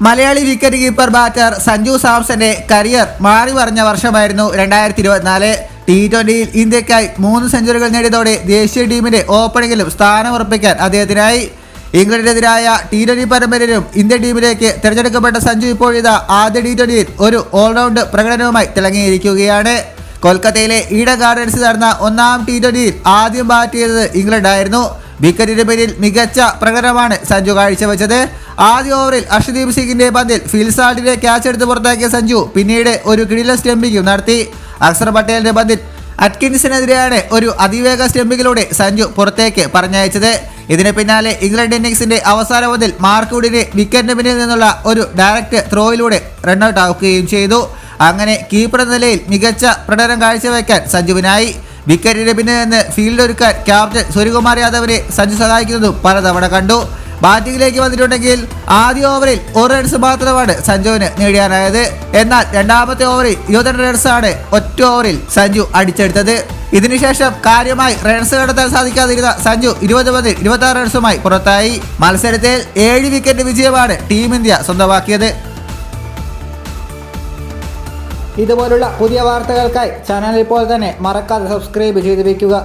Malayali wicket keeper batter Sanju സാംസന്റെ career മാറി മറിഞ്ഞ വർഷമായിരുന്നു 2024. T20യിൽ ഇന്ത്യക്കായി 3 സെഞ്ചുറികൾ നേടിയതോടെ ദേശീയ ടീമിന്റെ ഓപ്പണിംഗിലും സ്ഥാനമുറപ്പിക്കാൻ അദ്ദേഹത്തിനായി. ഇംഗ്ലണ്ടിനെതിരായ T20 പരമ്പരയിലും ഇന്ത്യൻ ടീമിലേക്ക് തിരഞ്ഞെടുക്കപ്പെട്ട സഞ്ജു ഇപ്പോഴിതാ ആദ്യ T20യിൽ ഒരു ഓൾറൗണ്ട് പ്രകടനവുമായി തിളങ്ങിയിരിക്കുകയാണ്. കൊൽക്കത്തയിലെ ഈഡൻ ഗാർഡൻസിൽ നടന്ന 1ാം T20യിൽ ആദ്യം ബാറ്റ് ചെയ്തത് ഇംഗ്ലണ്ടായിരുന്നു. വിക്കറ്റിന് പിന്നിൽ മികച്ച പ്രകടനമാണ് സഞ്ജു കാഴ്ചവെച്ചത്. ആദ്യ ഓവറിൽ അർഷദീപ് സിംഗിന്റെ പന്തിൽ ഫിൽസാൾട്ടിനെ ക്യാച്ച് എടുത്ത് പുറത്താക്കിയ സഞ്ജു പിന്നീട് ഒരു കിടിലൻ സ്റ്റംപിംഗും നടത്തി. അക്സർ പട്ടേലിന്റെ പന്തിൽ അറ്റ്കിൻസിനെതിരെയാണ് ഒരു അതിവേഗ സ്റ്റംപിങ്ങിലൂടെ സഞ്ജു പുറത്തേക്ക് പറഞ്ഞയച്ചത്. ഇതിന് പിന്നാലെ ഇംഗ്ലണ്ട് ഇന്നിംഗ്സിന്റെ അവസാന പന്തിൽ മാർക്ക് വുഡിനെ വിക്കറ്റിന് പിന്നിൽ നിന്നുള്ള ഒരു ഡയറക്റ്റ് ത്രോയിലൂടെ റണ്ണൌട്ട് ആക്കുകയും ചെയ്തു. അങ്ങനെ കീപ്പർ എന്ന നിലയിൽ മികച്ച പ്രകടനം കാഴ്ചവെക്കാൻ സഞ്ജുവിനായി. വിക്കറ്റിന് പിന്നിൽ നിന്ന് ഫീൽഡ് ഒരുക്കാൻ ക്യാപ്റ്റൻ സൂര്യകുമാർ യാദവിനെ സഞ്ജു സഹായിക്കുന്നതും പലതവണ കണ്ടു. ബാറ്റിംഗിലേക്ക് വന്നിട്ടുണ്ടെങ്കിൽ ആദ്യ ഓവറിൽ 1 റൺസ് മാത്രമാണ് സഞ്ജുവിന് നേടിയാനായത്. എന്നാൽ രണ്ടാമത്തെ ഓവറിൽ 22 റൺസാണ് ഒറ്റ ഓവറിൽ സഞ്ജു അടിച്ചെടുത്തത്. ഇതിനുശേഷം കാര്യമായി റൺസ് കടത്താൻ സാധിക്കാതിരുന്ന സഞ്ജു 20 പന്തിൽ 26 റൺസുമായി പുറത്തായി. മത്സരത്തിൽ 7 വിക്കറ്റ് വിജയമാണ് ടീം ഇന്ത്യ സ്വന്തമാക്കിയത്. ഇതുപോലുള്ള പുതിയ വാർത്തകൾക്കായി ചാനൽ ഇപ്പോൾ തന്നെ മറക്കാതെ സബ്സ്ക്രൈബ് ചെയ്ത് വയ്ക്കുക.